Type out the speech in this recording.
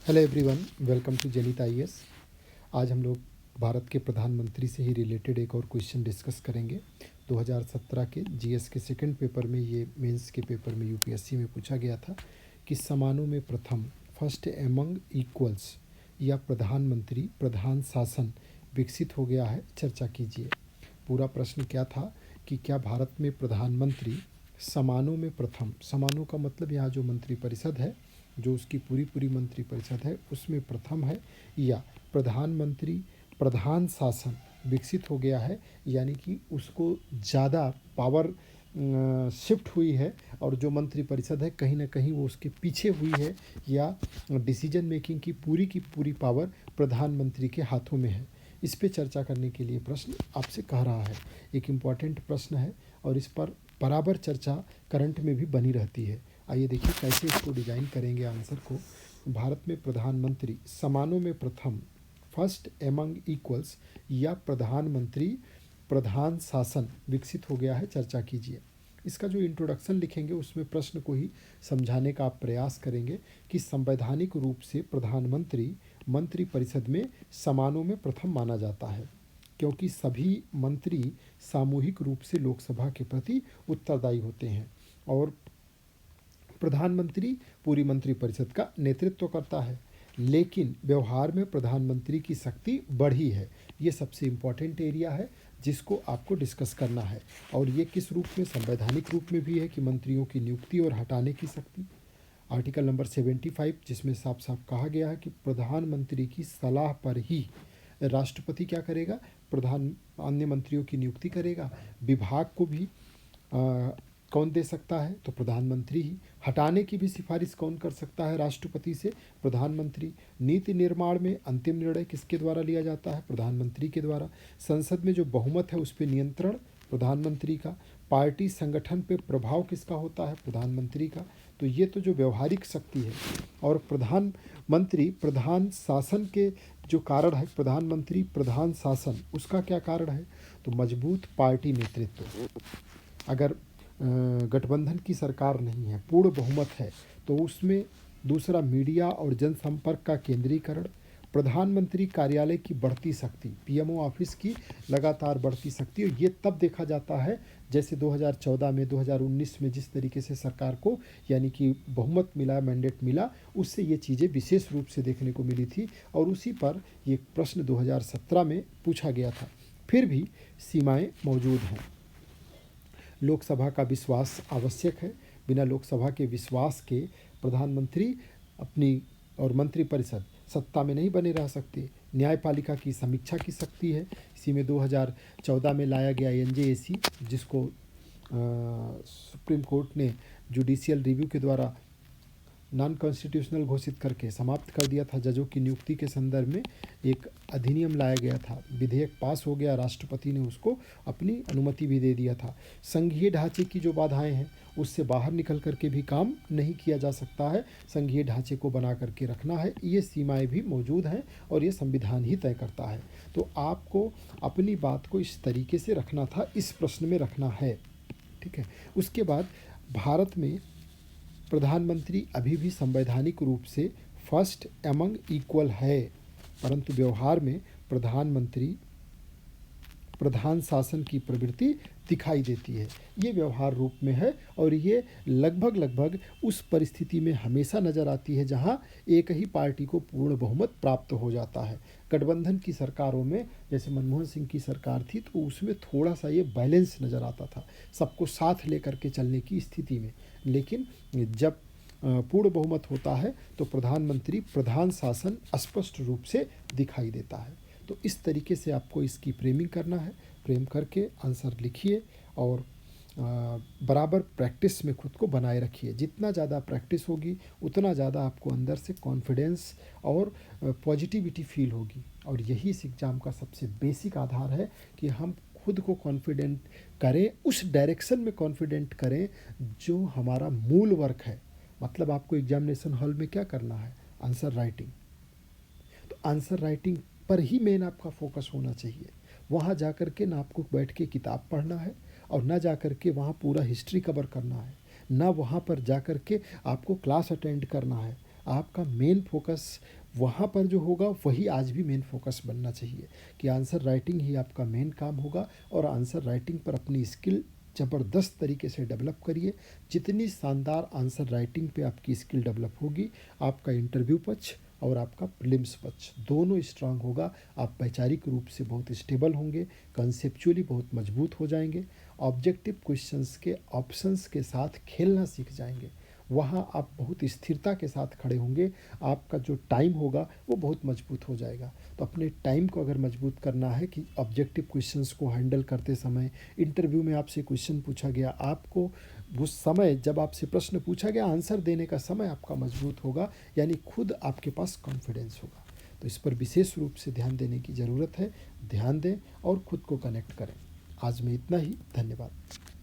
Hello everyone, welcome to जनित IAS. आज हम लोग भारत के प्रधानमंत्री से ही रिलेटेड एक और क्वेश्चन डिस्कस करेंगे। 2017 के जीएस के सेकंड पेपर में, ये मेंस के पेपर में यूपीएससी में पूछा गया था कि समानों में प्रथम, फर्स्ट एमंग इक्वल्स या प्रधानमंत्री प्रधान शासन विकसित हो गया है, चर्चा कीजिए। पूरा प्रश्न क्या था कि क्या भारत में प्रधानमंत्री समानों में प्रथम, समानों का मतलब यहाँ जो मंत्रिपरिषद है, जो उसकी पूरी मंत्रिपरिषद है उसमें प्रथम है, या प्रधानमंत्री प्रधान शासन विकसित हो गया है, यानी कि उसको ज़्यादा पावर शिफ्ट हुई है और जो मंत्रिपरिषद है कहीं ना कहीं वो उसके पीछे हुई है, या डिसीजन मेकिंग की पूरी पावर प्रधानमंत्री के हाथों में है। इस पे चर्चा करने के लिए प्रश्न आपसे कह रहा है। एक इम्पॉर्टेंट प्रश्न है और इस पर बराबर चर्चा करंट में भी बनी रहती है। आइए देखिए कैसे इसको डिज़ाइन करेंगे आंसर को। भारत में प्रधानमंत्री समानों में प्रथम, फर्स्ट एमंग इक्वल्स या प्रधानमंत्री प्रधान शासन विकसित हो गया है, चर्चा कीजिए। इसका जो इंट्रोडक्शन लिखेंगे उसमें प्रश्न को ही समझाने का आप प्रयास करेंगे कि संवैधानिक रूप से प्रधानमंत्री मंत्रिपरिषद में समानों में प्रथम माना जाता है, क्योंकि सभी मंत्री सामूहिक रूप से लोकसभा के प्रति उत्तरदायी होते हैं और प्रधानमंत्री पूरी मंत्रिपरिषद का नेतृत्व करता है। लेकिन व्यवहार में प्रधानमंत्री की शक्ति बढ़ी है। ये सबसे इम्पॉर्टेंट एरिया है जिसको आपको डिस्कस करना है। और ये किस रूप में, संवैधानिक रूप में भी है कि मंत्रियों की नियुक्ति और हटाने की शक्ति। आर्टिकल नंबर 75 जिसमें साफ साफ कहा गया है कि प्रधानमंत्री की सलाह पर ही राष्ट्रपति क्या करेगा, अन्य मंत्रियों की नियुक्ति करेगा। विभाग को भी कौन दे सकता है, तो प्रधानमंत्री ही। हटाने की भी सिफारिश कौन कर सकता है राष्ट्रपति से, प्रधानमंत्री। नीति निर्माण में अंतिम निर्णय किसके द्वारा लिया जाता है, प्रधानमंत्री के द्वारा। संसद में जो बहुमत है उस पर नियंत्रण प्रधानमंत्री का। पार्टी संगठन पे प्रभाव किसका होता है, प्रधानमंत्री का। तो ये तो जो व्यवहारिक शक्ति है। और प्रधानमंत्री प्रधान शासन के जो कारण है, प्रधानमंत्री प्रधान शासन, उसका क्या कारण है, तो मजबूत पार्टी नेतृत्व। अगर गठबंधन की सरकार नहीं है, पूर्ण बहुमत है, तो उसमें दूसरा मीडिया और जनसंपर्क का केंद्रीकरण, प्रधानमंत्री कार्यालय की बढ़ती शक्ति, पीएमओ ऑफिस की लगातार बढ़ती शक्ति। और ये तब देखा जाता है जैसे 2014 में, 2019 में जिस तरीके से सरकार को यानी कि बहुमत मिला, मैंडेट मिला, उससे ये चीज़ें विशेष रूप से देखने को मिली थी। और उसी पर ये प्रश्न 2017 में पूछा गया था। फिर भी सीमाएं मौजूद हैं। लोकसभा का विश्वास आवश्यक है। बिना लोकसभा के विश्वास के प्रधानमंत्री अपनी और मंत्रिपरिषद सत्ता में नहीं बने रह सकते। न्यायपालिका की समीक्षा की शक्ति है। इसी में 2014 में लाया गया एनजेएसी, जिसको सुप्रीम कोर्ट ने जुडिशियल रिव्यू के द्वारा नॉन कॉन्स्टिट्यूशनल घोषित करके समाप्त कर दिया था। जजों की नियुक्ति के संदर्भ में एक अधिनियम लाया गया था, विधेयक पास हो गया, राष्ट्रपति ने उसको अपनी अनुमति भी दे दिया था। संघीय ढांचे की जो बाधाएं हैं उससे बाहर निकल करके भी काम नहीं किया जा सकता है, संघीय ढांचे को बना करके रखना है। ये सीमाएं भी मौजूद हैं और ये संविधान ही तय करता है। तो आपको अपनी बात को इस तरीके से रखना था, इस प्रश्न में रखना है, ठीक है। उसके बाद भारत में प्रधानमंत्री अभी भी संवैधानिक रूप से फर्स्ट एमंग इक्वल है, परंतु व्यवहार में प्रधानमंत्री प्रधान शासन की प्रवृत्ति दिखाई देती है। ये व्यवहार रूप में है और ये लगभग उस परिस्थिति में हमेशा नज़र आती है जहां एक ही पार्टी को पूर्ण बहुमत प्राप्त हो जाता है। गठबंधन की सरकारों में, जैसे मनमोहन सिंह की सरकार थी, तो उसमें थोड़ा सा ये बैलेंस नज़र आता था, सबको साथ लेकर के चलने की स्थिति में। लेकिन जब पूर्ण बहुमत होता है तो प्रधानमंत्री प्रधान शासन स्पष्ट रूप से दिखाई देता है। तो इस तरीके से आपको इसकी फ्रेमिंग करना है। फ्रेम करके आंसर लिखिए और बराबर प्रैक्टिस में खुद को बनाए रखिए। जितना ज़्यादा प्रैक्टिस होगी उतना ज़्यादा आपको अंदर से कॉन्फिडेंस और पॉजिटिविटी फील होगी। और यही इस एग्ज़ाम का सबसे बेसिक आधार है कि हम खुद को कॉन्फिडेंट करें, उस डायरेक्शन में कॉन्फिडेंट करें जो हमारा मूल वर्क है। मतलब आपको एग्जामिनेशन हॉल में क्या करना है, आंसर राइटिंग। तो आंसर राइटिंग पर ही मेन आपका फोकस होना चाहिए। वहाँ जा कर के ना आपको बैठ के किताब पढ़ना है और ना जा कर के वहाँ पूरा हिस्ट्री कवर करना है, ना वहाँ पर जा कर के आपको क्लास अटेंड करना है। आपका मेन फोकस वहाँ पर जो होगा वही आज भी मेन फोकस बनना चाहिए कि आंसर राइटिंग ही आपका मेन काम होगा। और आंसर राइटिंग पर अपनी स्किल ज़बरदस्त तरीके से डेवलप करिए। जितनी शानदार आंसर राइटिंग पे आपकी स्किल डेवलप होगी, आपका इंटरव्यू पक्ष और आपका प्रीलिम्स पक्ष दोनों स्ट्रांग होगा। आप वैचारिक रूप से बहुत स्टेबल होंगे, कंसेप्चुअली बहुत मजबूत हो जाएंगे, ऑब्जेक्टिव क्वेश्चंस के ऑप्शंस के साथ खेलना सीख जाएंगे। वहाँ आप बहुत स्थिरता के साथ खड़े होंगे। आपका जो टाइम होगा वो बहुत मजबूत हो जाएगा। तो अपने टाइम को अगर मजबूत करना है कि ऑब्जेक्टिव क्वेश्चंस को हैंडल करते समय, इंटरव्यू में आपसे क्वेश्चन पूछा गया, आपको उस समय जब आपसे प्रश्न पूछा गया आंसर देने का समय आपका मजबूत होगा, यानी खुद आपके पास कॉन्फिडेंस होगा। तो इस पर विशेष रूप से ध्यान देने की ज़रूरत है। ध्यान दें और खुद को कनेक्ट करें। आज में इतना ही। धन्यवाद।